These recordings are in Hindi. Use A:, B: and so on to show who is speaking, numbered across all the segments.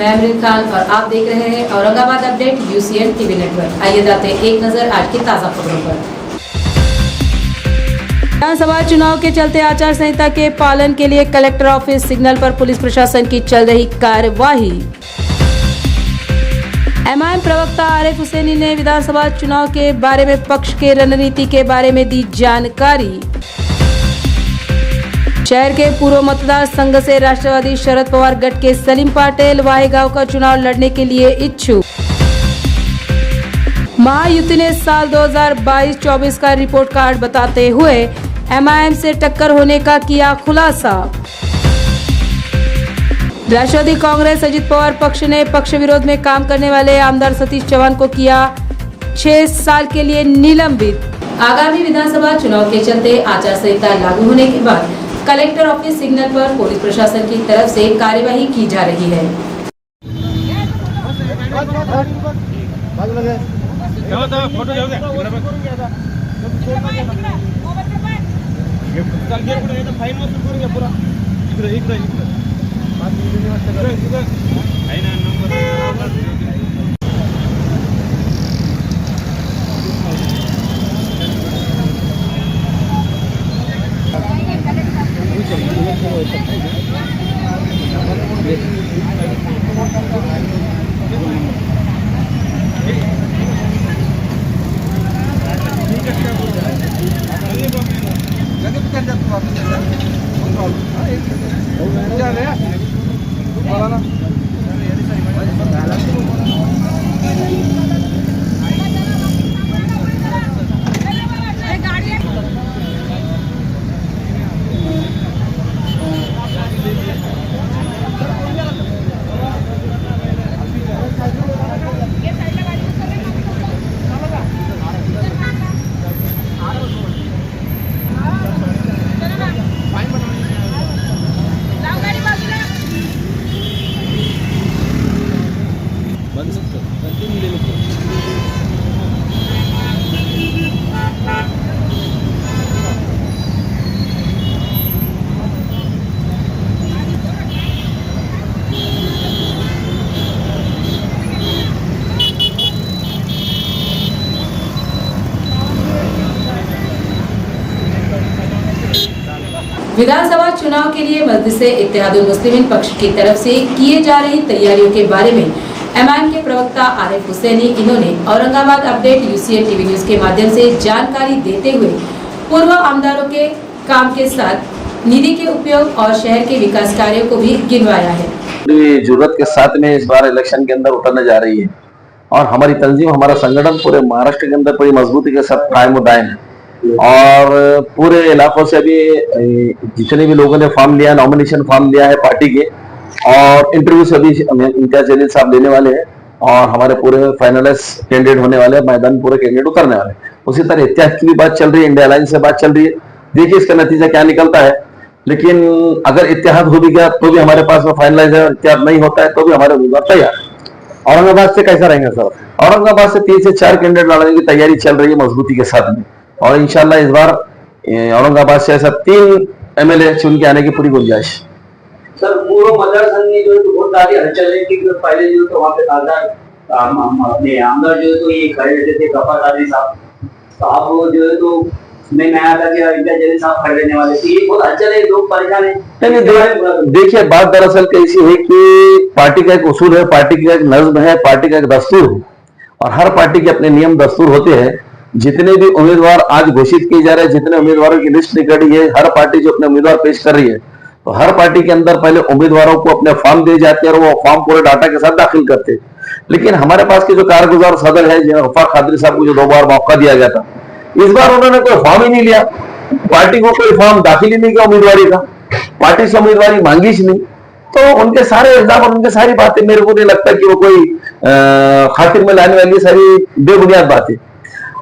A: मैं अमरीन खान और आप देख रहे हैं Aurangabad update UCN TV network. आइए जाते हैं एक नजर आज की ताजा खबरों पर। विधानसभा चुनाव के चलते आचार संहिता के पालन के लिए कलेक्टर ऑफिस सिग्नल पर पुलिस प्रशासन की चल रही कार्यवाही। एमआईएम प्रवक्ता आरिफ हुसैनी ने विधानसभा चुनाव के बारे में पक्ष के रणनीति के बारे में दी जानकारी। शहर के पूर्व मतदार संघ से राष्ट्रवादी शरद पवार गठ के सलीम पाटिल वाहेगांव का चुनाव लड़ने के लिए इच्छुक। महायुति ने साल 2022-24 का रिपोर्ट कार्ड बताते हुए एमआईएम से टक्कर होने का किया खुलासा। राष्ट्रवादी कांग्रेस अजित पवार पक्ष ने पक्ष विरोध में काम करने वाले आमदार सतीश चौहान को किया 6 साल के लिए निलंबित। आगामी विधानसभा चुनाव के चलते आचार संहिता लागू होने के बाद कलेक्टर ऑफिस सिग्नल पर पुलिस प्रशासन की तरफ से कार्यवाही की जा रही है। विधानसभा चुनाव के लिए मजलिसे इत्तेहादुल मुस्लिमीन पक्ष की तरफ से किए जा रही तैयारियों के बारे में एमआईएम के प्रवक्ता आरिफ हुसैनी इन्होंने Aurangabad update UCN TV news के माध्यम से जानकारी देते हुए पूर्व आमदारों के काम के साथ निधि के उपयोग और शहर के विकास कार्यों को भी गिनवाया है।
B: जरूरत के साथ में इस बार इलेक्शन के अंदर उतरने जा रही है और हमारी तंजीम, हमारा संगठन पूरे महाराष्ट्र के अंदर पूरी मजबूती के साथ कायम दायम है और पूरे इलाकों से अभी जितने भी लोगों ने फॉर्म लिया, नॉमिनेशन फॉर्म लिया है पार्टी के, और इंटरव्यू से अभी इम्तियाज जलील साहब लेने वाले हैं और हमारे पूरे फाइनलिस्ट कैंडिडेट होने वाले हैं, मैदान पूरे कैंडिडेट उतरने वाले हैं। उसी तरह इत्तेहाद की भी बात चल रही है, इंडिया अलायंस से बात चल रही है। देखिए इसका नतीजा क्या निकलता है, लेकिन अगर इत्तेहाद हो भी गया तो भी हमारे पास में फाइनलाइज है, इत्तेहाद नहीं होता है तो भी हमारे उम्मीदवार तैयार है। औरंगाबाद से कैसा रहेंगे सर? औरंगाबाद से 3 से 4 कैंडिडेट लड़ने की तैयारी चल रही है मजबूती के साथ में, और इंशाल्लाह इस बार औरंगाबाद से ऐसा 3 एमएलए चुन के आने की पूरी गुंजाइश।
C: सर पूर्व मतदार संघ में जो है तो बहुत सारी हलचल है कि पहले जो तो वहाँ पे अपने आमदार जो है तो ये खड़े रहते थे, गफर कादरी साहब वो जो है तो मैं आया था कि इम्तियाज जलील साहब खड़े रहने वाले थे। ये बहुत हलचल है, लोग परेशान है।
B: देखिए बात दरअसल कैसी है कि पार्टी का एक उसूल है, पार्टी का एक नज्म है, पार्टी का एक दस्तूर है और हर पार्टी के अपने नियम दस्तूर होते हैं। जितने भी उम्मीदवार आज घोषित किए जा रहे हैं, जितने उम्मीदवारों की लिस्ट निकली है, हर पार्टी जो अपने उम्मीदवार पेश कर रही है तो हर पार्टी के अंदर पहले उम्मीदवारों को अपने फॉर्म दिए जाते हैं और वो फॉर्म पूरे डाटा के साथ दाखिल करते हैं। लेकिन हमारे पास के जो कारगुजार सदर है गफर कादरी साहब को जो 2 बार मौका दिया गया था, इस बार उन्होंने कोई फॉर्म ही नहीं लिया, पार्टी को कोई फॉर्म दाखिल ही नहीं किया उम्मीदवारी का, पार्टी से उम्मीदवारी मांगी ही नहीं। तो उनके सारे इल्जाम और उनके सारी बातें मेरे को नहीं लगता कि वो कोई खातिर में लाने वाली सारी बेबुनियाद बातें।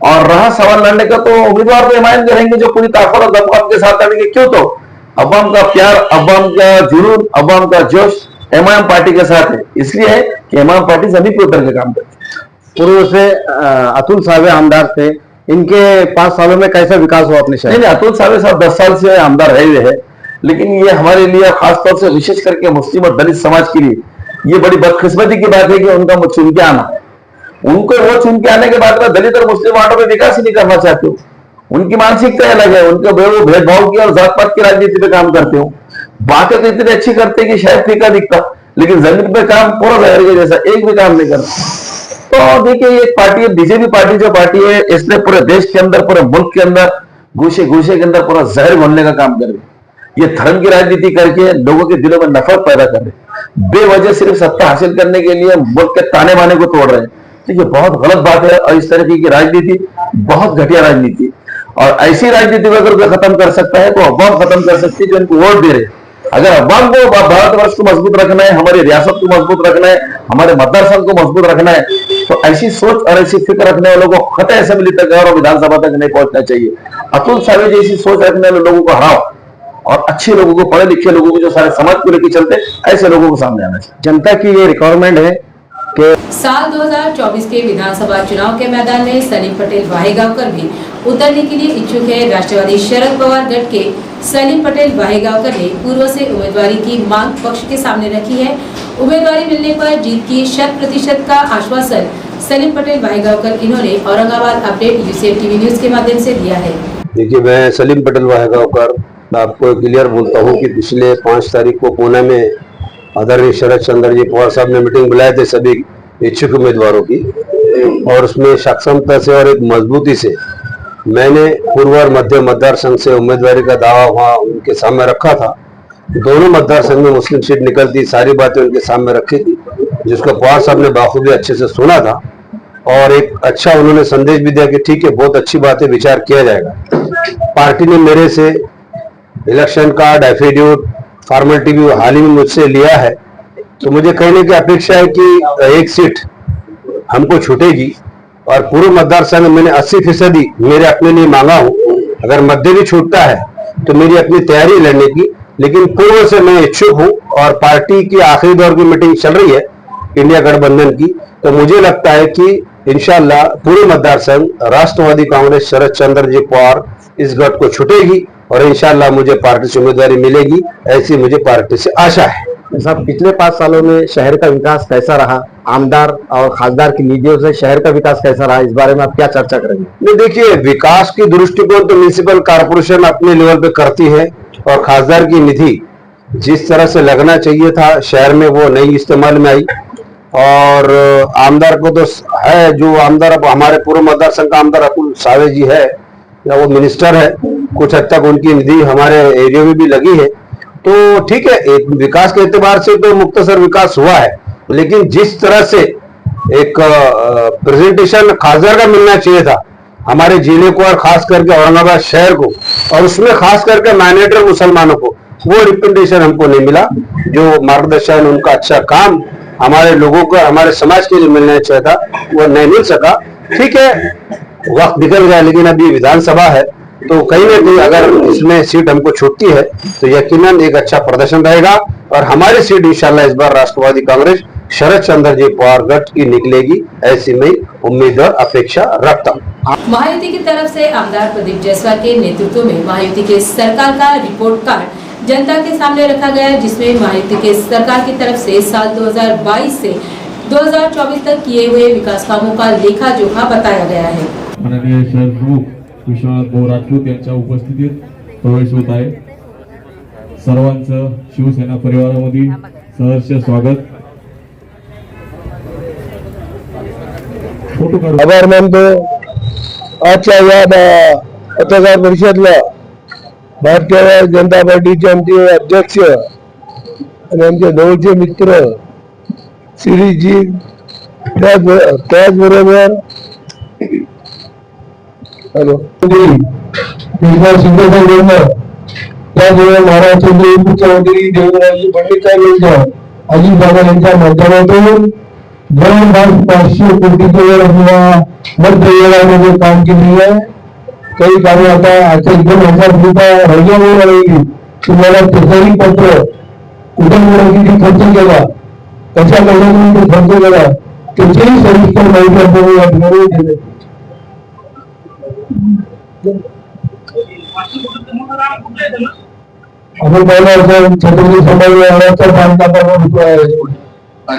B: और रहा सवाल लड़ने का, तो उम्मीदवार तो एमआईएम के रहेंगे जो पूरी ताकत और दमखम के साथ लड़ेंगे। क्यों? तो अवाम का प्यार, अवाम का जुनून, अवाम का जोश एमआईएम पार्टी के साथ है, इसलिए है कि एमआईएम पार्टी जमीन पे उतर के काम करती है।
D: पूर्व से अतुल सावे आमदार थे, इनके 5 सालों में कैसा विकास हुआ अपने शहर?
B: नहीं, अतुल सावे साहब 10 साल से आमदार रहे हुए हैं, लेकिन ये हमारे लिए खासतौर से विशेष करके मुस्लिम और दलित समाज के लिए ये बड़ी बदकिस्मती की बात है कि उनका मुझ चुन के आना, उनको वो चुन के आने के बाद में दलित और मुस्लिम वार्डों में विकास ही नहीं करना चाहते हो। उनकी मानसिकता अलग है, उनके वो भेदभाव की और जात पात की राजनीति पे काम करते हो। बातें तो इतनी अच्छी करते कि शायद फीका दिखता, लेकिन जमीन पे काम पूरा जहर के जैसा, एक भी काम नहीं करता। तो देखिए, ये पार्टी बीजेपी पार्टी जो पार्टी है, इसने पूरे देश के अंदर, पूरे मुल्क के अंदर, गोशे गोशे के अंदर पूरा जहर घोलने का काम कर रही है। ये धर्म की राजनीति करके लोगों के दिलों में नफरत पैदा कर रहे, बेवजह सिर्फ सत्ता हासिल करने के लिए मुल्क के ताने बाने को तोड़ रहे हैं। तो ये बहुत गलत बात है और इस तरह की राजनीति बहुत घटिया राजनीति। और ऐसी राजनीति को अगर कोई खत्म कर सकता है तो अवाम खत्म कर सकती है जो इनको वोट दे रहे हैं। अगर अवाम को भारतवर्ष को मजबूत रखना है, हमारी रियासत को मजबूत रखना है, हमारे मतदार संघ को मजबूत रखना है, तो ऐसी सोच और ऐसी फिक्र रखने वालों को खतः असेंबली तक और विधानसभा तक नहीं पहुंचना चाहिए। अतुल सावे जैसी सोच रखने वाले लोगों को हराओ और अच्छे लोगों को, पढ़े लिखे लोगों को, जो सारे समाज को लेकर चलते, ऐसे लोगों को सामने आना चाहिए।
D: जनता की ये रिक्वायरमेंट है कि
A: साल 2024 के विधानसभा चुनाव के मैदान में सलीम पटेल वाहेगांवकर भी उतरने के लिए इच्छुक है। राष्ट्रवादी शरद पवार गढ़ के सलीम पटेल वाहेगांवकर ने पूर्व से उम्मीदवारी की मांग पक्ष के सामने रखी है। उम्मीदवारी मिलने पर जीत की 100% का आश्वासन सलीम पटेल वाहेगांवकर इन्होंने Aurangabad update UCF TV news के माध्यम से दिया है।
E: देखिए, मैं सलीम पटेल वाहेगांवकर आपको क्लियर बोलता हूँ कि पिछले 5 तारीख को पुणे में आदरणीय शरद चंद्र जी पवार साहब ने मीटिंग बुलाए थे सभी इच्छुक उम्मीदवारों की, और उसमें सक्षमता से और एक मजबूती से मैंने पूर्व और मध्य मतदार संघ से उम्मीदवारी का दावा वहाँ उनके सामने रखा था। दोनों मतदार संघ में मुस्लिम सीट निकलती, सारी बातें उनके सामने रखी थी, जिसको पवार साहब ने बाखूबी अच्छे से सुना था और एक अच्छा उन्होंने संदेश भी दिया कि ठीक है, बहुत अच्छी बात है, विचार किया जाएगा। पार्टी ने मेरे से इलेक्शन कार्ड, एफिडेविट, फॉर्मेलिटी भी हाल ही में मुझसे लिया है, तो मुझे कहने की अपेक्षा है कि एक सीट हमको छूटेगी और पूर्व मतदार संघ मैंने 80% मेरे अपने लिए मांगा हूं। अगर मध्य भी छूटता है तो मेरी अपनी तैयारी लड़ने की, लेकिन पूर्व से मैं इच्छुक हूं और पार्टी की आखिरी दौर की मीटिंग चल रही है इंडिया गठबंधन की, तो मुझे लगता है कि इंशाल्लाह पूर्व मतदार संघ राष्ट्रवादी कांग्रेस शरद चंद्र जी पवार इस गठ को छूटेगी और इंशाल्लाह मुझे पार्टी से उम्मीदवारी मिलेगी, ऐसी मुझे पार्टी से आशा है।
D: साहब, पिछले 5 सालों में शहर का विकास कैसा रहा? आमदार और खासदार की निधियों से शहर का विकास कैसा रहा? इस बारे में आप क्या चर्चा करेंगे?
E: नहीं, देखिए, विकास की दृष्टिकोण तो म्युनिसिपल कॉर्पोरेशन अपने लेवल पे करती है और खासदार की निधि जिस तरह से लगना चाहिए था शहर में वो नहीं इस्तेमाल में आई। और आमदार को तो है, जो आमदार अब हमारे पूर्व मतदार संघ का आमदार अतुल सावे जी है या वो मिनिस्टर है, कुछ हद तक उनकी निधि हमारे एरिया में भी लगी है, तो ठीक है, एक विकास के एतबार से तो मुख्तसर विकास हुआ है, लेकिन जिस तरह से एक प्रेजेंटेशन खासदार का मिलना चाहिए था हमारे जिले को और खास करके औरंगाबाद शहर को, और उसमें खास करके माइनॉरिटी मुसलमानों को, वो रिप्रेजेंटेशन हमको नहीं मिला। जो मार्गदर्शन, उनका अच्छा काम हमारे लोगों को, हमारे समाज के लिए मिलना चाहिए था, वो नहीं मिल सका। ठीक है, वक्त निकल गया, लेकिन अब ये विधानसभा है तो कहीं ना कहीं अगर इसमें सीट हमको छूटती है तो यकीनन एक अच्छा प्रदर्शन रहेगा और हमारी सीट इंशाल्लाह इस बार राष्ट्रवादी कांग्रेस शरद चंद्र जी पवार गठ की निकलेगी, ऐसी मैं उम्मीद और अपेक्षा रखता हूँ।
A: महायुति की तरफ से आमदार प्रदीप जायसवाल के नेतृत्व में महायुति के सरकार का रिपोर्ट कार्ड जनता के सामने रखा गया, जिसमें महायुति के सरकार की तरफ से साल 2022 से 2024 तक किए हुए विकास कामों का लेखा जोखा बताया गया है।
F: माननीय शहर प्रमुख विश्वनाथ भाऊ राजपूत यांच्या उपस्थितीत प्रवेश होत आहे। सर्वांचं शिवसेना परिवारामध्ये सहर्ष स्वागत।
G: आभार मानतो। आजच्या या पत्रकार परिषदेला भारतीय जनता पार्टीचे आमचे अध्यक्ष आणि आमचे जवळचे मित्र श्रीजी, त्याचबरोबर हॅलो त्याचबरोबर महाराष्ट्राचे मुख्यमंत्री देवेंद्र फडणवीस साहेब अजित दादा यांच्या माध्यमातून जवळपास 500 कोटीचे वर मध्य वेळामध्ये काम केलेलं आहे। काही कामे आता आजच्या 2000 रुपये राहिल्यामुळे तुम्हाला त्याचंही पत्र कुठे किती खर्च केला, कशा पद्धतीने खर्च केला त्याचीही सविस्तर माहिती आपण या ठिकाणी दिली। आपण पाहिलं असं छत्रपती संभाजी महाराजांचा बांधकामाचा होतो आहे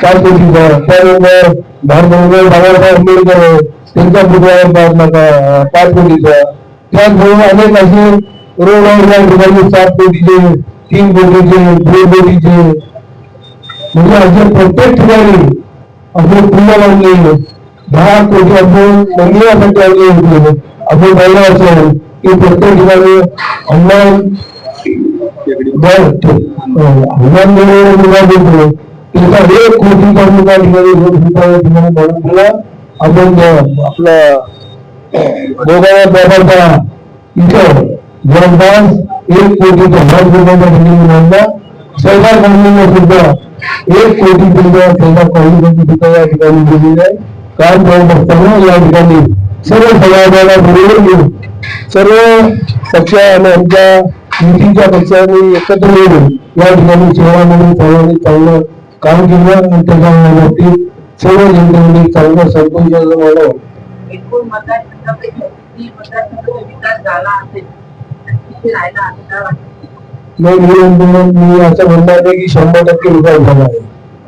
G: 5 कोटीचा, त्यानंतर बाबासाहेब आंबेडकर आहे त्यांच्या पुतळ्यावर 5 कोटीचा, त्याचबरोबर अनेक असे रोड आहे या ठिकाणी 7 कोटीचे, 3 कोटीचे, 2 कोटीचे, म्हणजे असे प्रत्येक ठिकाणी असे पुण्य बांधले 10 कोटी आपण मंदिरासाठी आणले होते. आपण पाहिलं असेल की प्रत्येक ठिकाणी हनुमान त्याचा 1 कोटीचा त्या ठिकाणी म्हणून दिला. आपण आपलं गोगावा बाबाचा इथं जवळपास 1 कोटीचा 10 कोटीचा ठिकाणी बांधला. सहकार कंपनीला सुद्धा 1 कोटी सुद्धा सहकार कॉलेजसाठी सुद्धा या ठिकाणी दिलेलं आहे. काम करत असताना या ठिकाणी सर्व समाजाला बरोबर घेऊन सर्व पक्ष आणि आमच्या युतीच्या पक्षांनी एकत्र येऊन या ठिकाणी सेवा म्हणून सर्वांनी चांगलं काम केलं आणि त्याच्या बाबतीत सर्व जनतेमध्ये चांगलं संतोष मला
H: एकूण मतदारसंघापैकी मतदारसंघाचा विकास झाला असेल तिथे राहायला अधिकार वाटतो.
G: मी असं म्हणणार नाही की 100% विकास झाला आहे.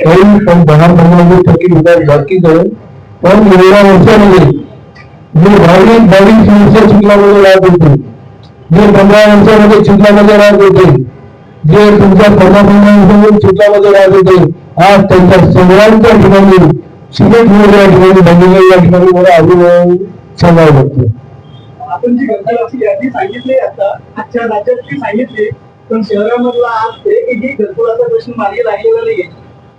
G: काही पण 10-15% विकास बाकीच आहे. पण एवढ्या वर्षामध्ये जे 22 वर्ष चिखलामध्ये राहत होते, जे 15 वर्षामध्ये चिखलामध्ये राहत होते, जे तुमच्या 15 वर्षामध्ये चिखलामध्ये राहत होते, आज त्यांच्या सगळ्यांच्या ठिकाणी सिमेंट रोड या ठिकाणी बनलेले या ठिकाणी मला अभिनव सांगावं लागतं.
I: आपण जी घरकुलाची यादी सांगितली आता आजच्या राज्यातली सांगितली, पण शहरामधला आज एकही घरकुलाचा प्रश्न मार्गी लागलेला नाहीये.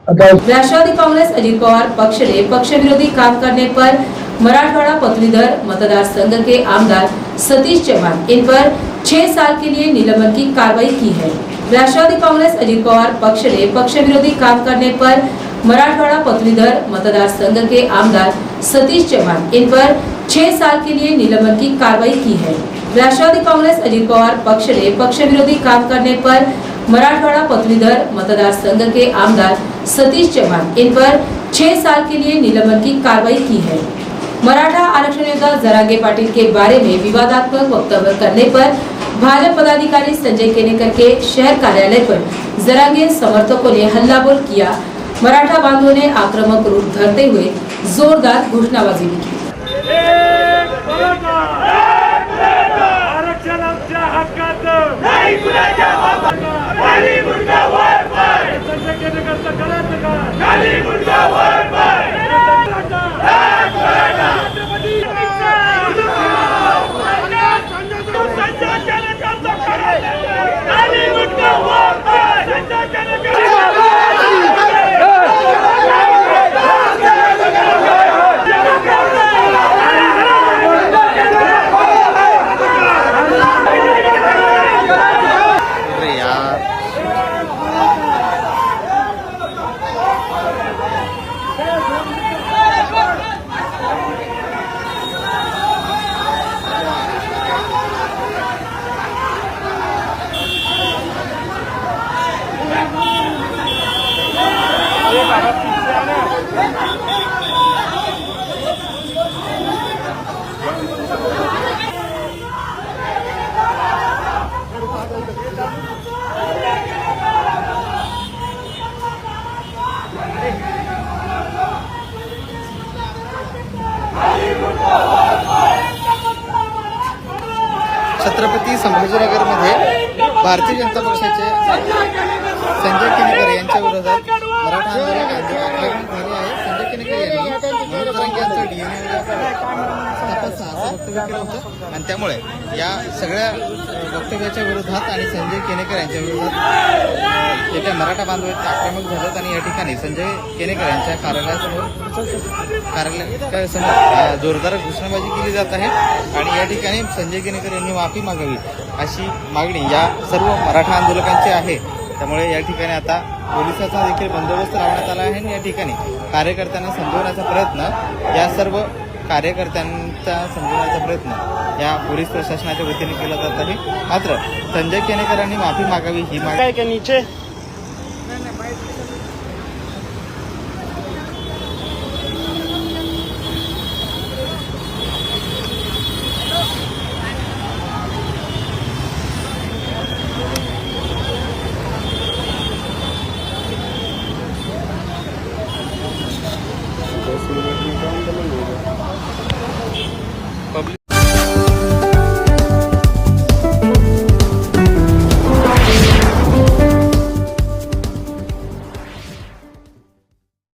A: राष्ट्रवादी कांग्रेस अजीत पवार पक्ष ने पक्ष विरोधी काम करने पर मराठवाड़ा पदवीधर मतदार संघ के आमदार सतीश चौहान इन पर 6 साल के लिए निलंबन की कार्रवाई की है। राष्ट्रवादी कांग्रेस अजीत पवार पक्ष ने पक्ष विरोधी काम करने पर मराठवाड़ा पदवीधर मतदार संघ के आमदार सतीश चौहान इन पर 6 साल के लिए निलंबन की कार्रवाई की है। राष्ट्रवादी कांग्रेस अजीत पवार पक्ष ने पक्ष विरोधी काम करने पर मराठवाड़ा पदवीधर मतदार संघ के आमदार सतीश चौहान इन पर 6 साल के लिए निलंबन की कार्रवाई की है। मराठा आरक्षण योद्धा जरांगे पाटिल के बारे में विवादात्मक वक्तव्य करने पर भाजपा पदाधिकारी संजय केनेकर के शहर कार्यालय पर जरांगे समर्थकों ने हल्लाबोल किया। मराठा बांधवों ने आक्रामक रूप धरते हुए जोरदार घोषणाबाजी भी की।
J: छत्रपती संभाजीनगरमध्ये भारतीय जनता पक्षाचे संजय केनेकर यांच्या विरोधात मराठा आंदोलक आक्रमण झाले आहे। संजय केनेकर यांनी मनोज जरांगे यांचं डीएनए तपासा असं वक्तव्य केलं होतं आणि त्यामुळे या सगळ्या वक्तव्याच्या विरोधात आणि संजय केनेकर यांच्या विरोधात जे काही मराठा बांधव आक्रमक झालेत आणि या ठिकाणी संजय केनेकर यांच्या कार्यालयासमोर जोरदार घोषणाबाजी केली जात आहे आणि या ठिकाणी संजय केनेकर यांनी माफी मागावी अशी मागणी या सर्व मराठा आंदोलकांची आहे। त्यामुळे या ठिकाणी आता पोलिसांचा देखील बंदोबस्त लावण्यात आला आहे आणि या ठिकाणी कार्यकर्त्यांना समजवण्याचा प्रयत्न या सर्व कार्यकर्त्यांचा समजवण्याचा प्रयत्न या पोलीस प्रशासनाच्या वतीने केला जात आहे। मात्र संजय केनेकरांनी माफी मागावी ही मागणी